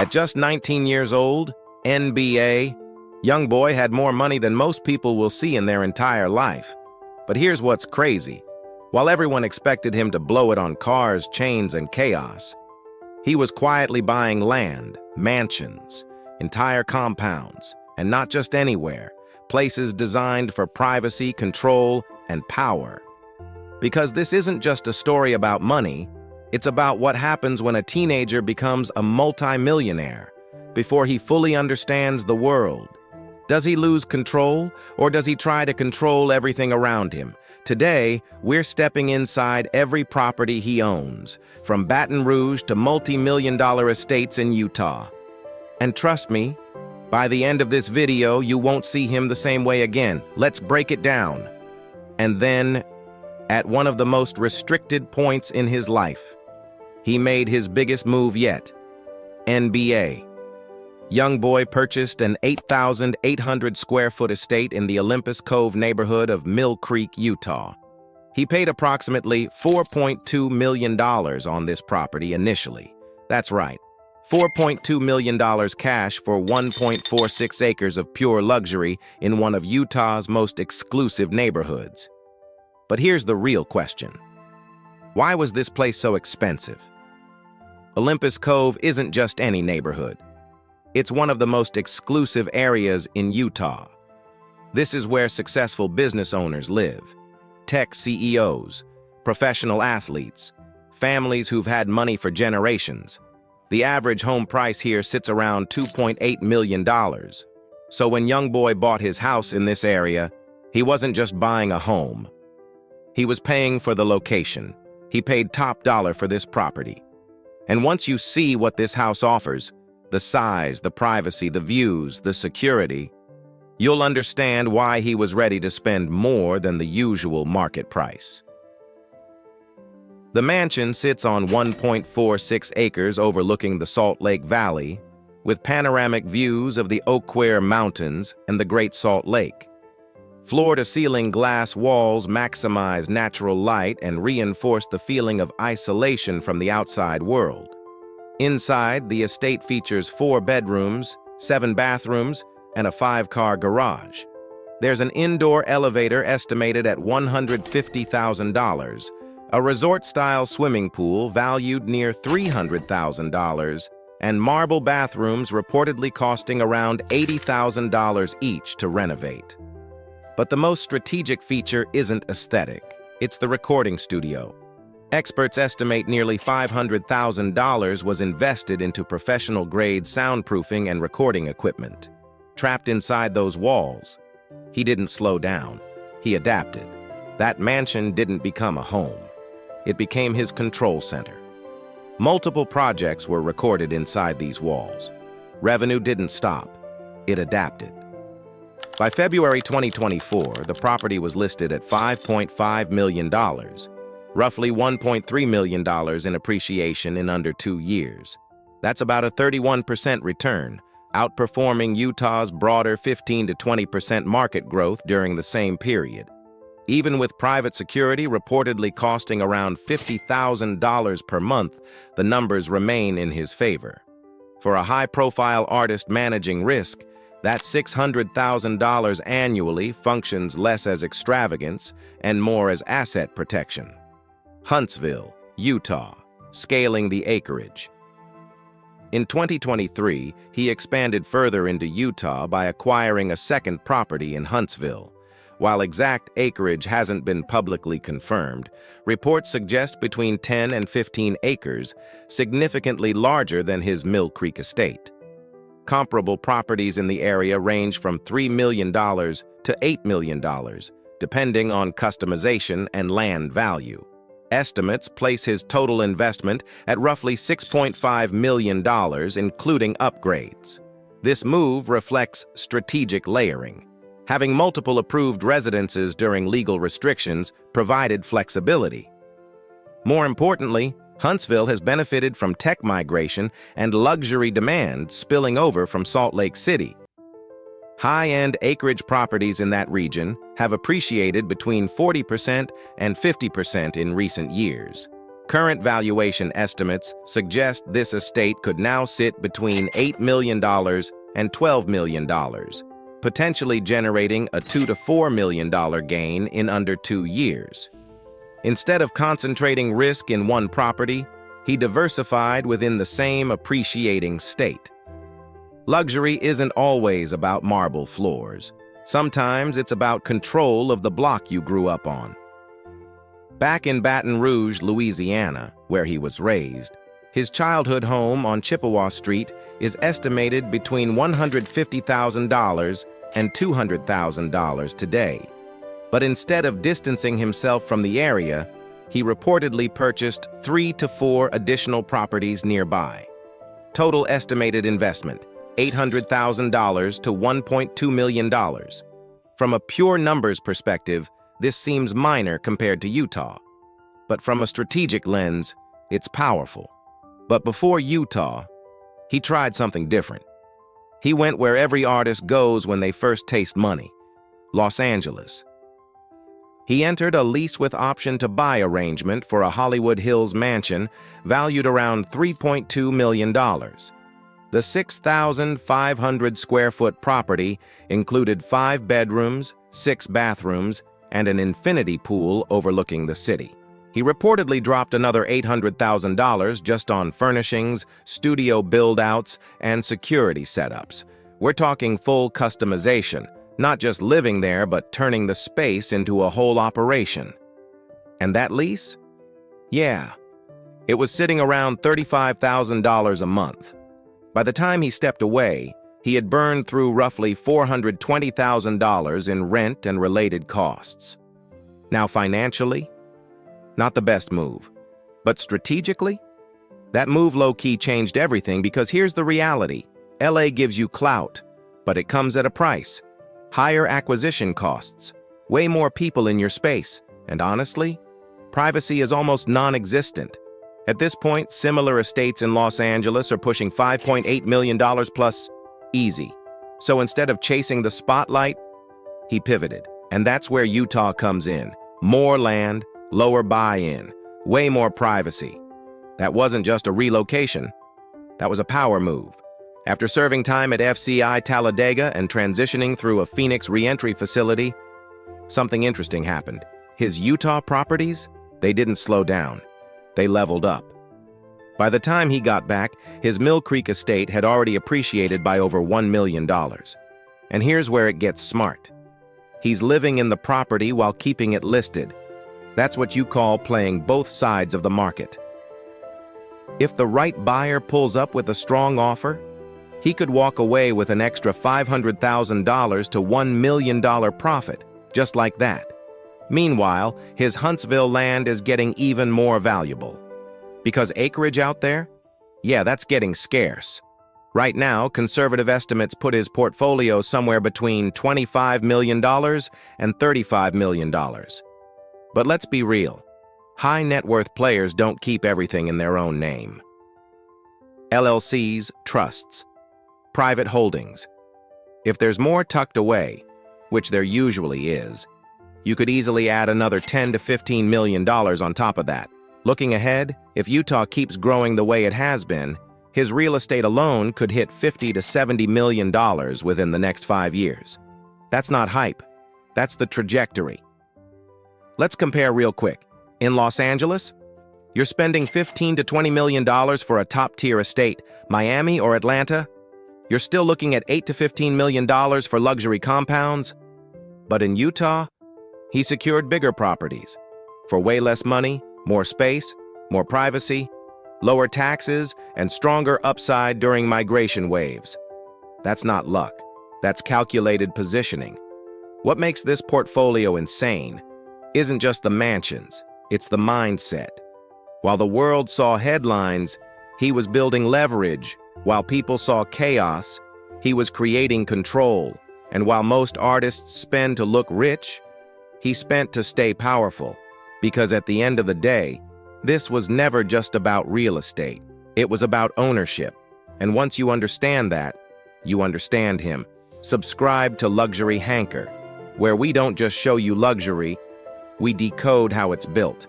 At just 19 years old, NBA, young boy had more money than most people will see in their entire life. But here's what's crazy. While everyone expected him to blow it on cars, chains, and chaos, he was quietly buying land, mansions, entire compounds, and not just anywhere, places designed for privacy, control, and power. Because this isn't just a story about money, it's about what happens when a teenager becomes a multimillionaire before he fully understands the world. Does he lose control, or does he try to control everything around him? Today, we're stepping inside every property he owns, from Baton Rouge to multi-million-dollar estates in Utah. And trust me, by the end of this video, you won't see him the same way again. Let's break it down. And then, at one of the most restricted points in his life, he made his biggest move yet. NBA. Young boy purchased an 8,800 square foot estate in the Olympus Cove neighborhood of Mill Creek, Utah. He paid approximately $4.2 million on this property initially. That's right, $4.2 million cash for 1.46 acres of pure luxury in one of Utah's most exclusive neighborhoods. But here's the real question. Why was this place so expensive? Olympus Cove isn't just any neighborhood. It's one of the most exclusive areas in Utah. This is where successful business owners live, tech CEOs, professional athletes, families who've had money for generations. The average home price here sits around $2.8 million. So when young boy bought his house in this area, he wasn't just buying a home. He was paying for the location. He paid top dollar for this property. And once you see what this house offers, the size, the privacy, the views, the security, you'll understand why he was ready to spend more than the usual market price. The mansion sits on 1.46 acres overlooking the Salt Lake Valley, with panoramic views of the Oquirrh Mountains and the Great Salt Lake. Floor-to-ceiling glass walls maximize natural light and reinforce the feeling of isolation from the outside world. Inside, the estate features 4 bedrooms, 7 bathrooms, and a 5-car garage. There's an indoor elevator estimated at $150,000, a resort-style swimming pool valued near $300,000, and marble bathrooms reportedly costing around $80,000 each to renovate. But the most strategic feature isn't aesthetic, it's the recording studio. Experts estimate nearly $500,000 was invested into professional-grade soundproofing and recording equipment. Trapped inside those walls, he didn't slow down. He adapted. That mansion didn't become a home. It became his control center. Multiple projects were recorded inside these walls. Revenue didn't stop. It adapted. By February 2024, the property was listed at $5.5 million. Roughly $1.3 million in appreciation in under 2 years. That's about a 31% return, outperforming Utah's broader 15 to 20% market growth during the same period. Even with private security reportedly costing around $50,000 per month, the numbers remain in his favor. For a high-profile artist managing risk, that $600,000 annually functions less as extravagance and more as asset protection. Huntsville, Utah, scaling the acreage. In 2023, he expanded further into Utah by acquiring a second property in Huntsville. While exact acreage hasn't been publicly confirmed, reports suggest between 10 and 15 acres, significantly larger than his Mill Creek estate. Comparable properties in the area range from $3 million to $8 million, depending on customization and land value. Estimates place his total investment at roughly $6.5 million, including upgrades. This move reflects strategic layering. Having multiple approved residences during legal restrictions provided flexibility. More importantly, Huntsville has benefited from tech migration and luxury demand spilling over from Salt Lake City. High-end acreage properties in that region have appreciated between 40% and 50% in recent years. Current valuation estimates suggest this estate could now sit between $8 million and $12 million, potentially generating a $2 to $4 million gain in under 2 years. Instead of concentrating risk in one property, he diversified within the same appreciating state. Luxury isn't always about marble floors. Sometimes it's about control of the block you grew up on. Back in Baton Rouge, Louisiana, where he was raised, his childhood home on Chippewa Street is estimated between $150,000 and $200,000 today. But instead of distancing himself from the area, he reportedly purchased 3 to 4 additional properties nearby. Total estimated investment, $800,000 to $1.2 million. From a pure numbers perspective, this seems minor compared to Utah. But from a strategic lens, it's powerful. But before Utah, he tried something different. He went where every artist goes when they first taste money, Los Angeles. He entered a lease with option to buy arrangement for a Hollywood Hills mansion valued around $3.2 million. The 6,500 square foot property included 5 bedrooms, 6 bathrooms, and an infinity pool overlooking the city. He reportedly dropped another $800,000 just on furnishings, studio build-outs, and security setups. We're talking full customization, not just living there, but turning the space into a whole operation. And that lease? Yeah, it was sitting around $35,000 a month. By the time he stepped away, he had burned through roughly $420,000 in rent and related costs. Now financially, not the best move. But strategically, that move low-key changed everything, because here's the reality. LA gives you clout, but it comes at a price. Higher acquisition costs, way more people in your space, and honestly, privacy is almost non-existent. At this point, similar estates in Los Angeles are pushing $5.8 million plus easy. So instead of chasing the spotlight, he pivoted. And that's where Utah comes in. More land, lower buy-in, way more privacy. That wasn't just a relocation. That was a power move. After serving time at FCI Talladega and transitioning through a Phoenix reentry facility, something interesting happened. His Utah properties, they didn't slow down. They leveled up. By the time he got back, his Mill Creek estate had already appreciated by over $1 million. And here's where it gets smart. He's living in the property while keeping it listed. That's what you call playing both sides of the market. If the right buyer pulls up with a strong offer, he could walk away with an extra $500,000 to $1 million profit, just like that. Meanwhile, his Huntsville land is getting even more valuable. Because acreage out there? Yeah, that's getting scarce. Right now, conservative estimates put his portfolio somewhere between $25 million and $35 million. But let's be real. High net worth players don't keep everything in their own name. LLCs, trusts, private holdings. If there's more tucked away, which there usually is, you could easily add another $10 to $15 million on top of that. Looking ahead, if Utah keeps growing the way it has been, his real estate alone could hit $50 to $70 million within the next 5 years. That's not hype. That's the trajectory. Let's compare real quick. In Los Angeles, you're spending $15 to $20 million for a top-tier estate. Miami or Atlanta, you're still looking at $8 to $15 million for luxury compounds. But in Utah, he secured bigger properties for way less money, more space, more privacy, lower taxes, and stronger upside during migration waves. That's not luck. That's calculated positioning. What makes this portfolio insane isn't just the mansions, it's the mindset. While the world saw headlines, he was building leverage. While people saw chaos, he was creating control. And while most artists spend to look rich, he spent to stay powerful. Because at the end of the day, this was never just about real estate. It was about ownership. And once you understand that, you understand him. Subscribe to Luxury Hanker, where we don't just show you luxury, we decode how it's built.